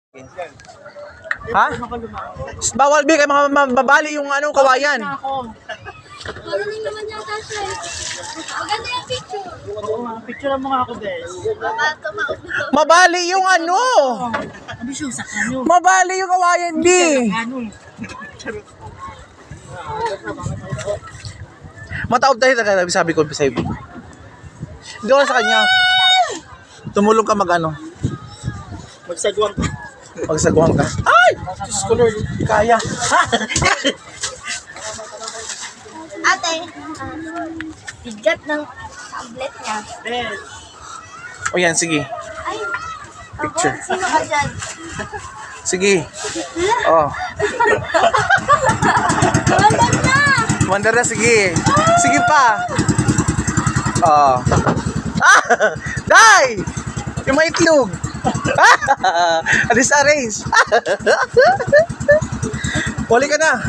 Ha? Bawal bi kay mga mabali yung ano kawayan. Marunong naman yata siya eh. Maganda yung picture. Picture mo nga ako, Bes. Mabali yung ano. Ano siya sa kanyo? Mabali yung kawayan di. Ano? Mataob tayo talaga sabi ko sa iyo. Hindi ko sa kanya. Tumulong ka mag-ano. Magsagwang ko. Magsagwang ka. Ay! Diyos ko Lord, kaya. Ate, bigat ng tablet niya. Bes. O yan, sige. Ay, Picture. Ako, sino ka dyan? Sige. Oh. Wala na! Wonder na, sige. Sige pa. Oh. Ah! Day! Yung may itlog. Alis arrange. Huli ka na.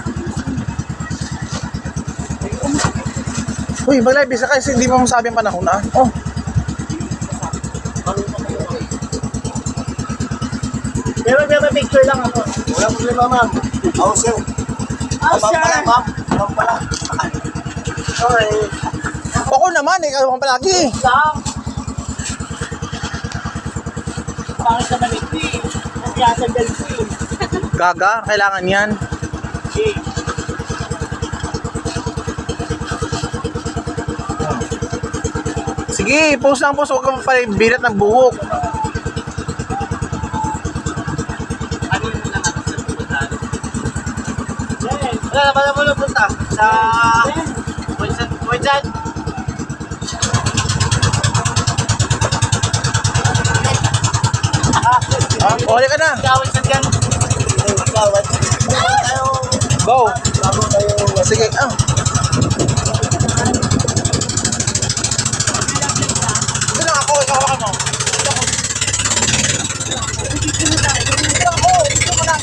Uy, mag-live isa kasi hindi mo masabi ang panahon na. Oh. Pero may picture lang ako. Wala problema, ma'am. Ako, sir. Sir. Ma'am pala. Sorry. Ako naman, ikaw kang palagi. Lang. Pangit naman ito eh. Nagkasagdal ko eh. Gaga, kailangan yan. Okay. Sige, post lang post. Huwag kang birat ng buhok. Wala na pala mo na punta sa Poinsan. Huli ka na. Gawin sa dyan. Gawin. Go. Bago tayo. Sige, ah. Ito na ako, ikaw ka mo. Ito ako, ito mo na.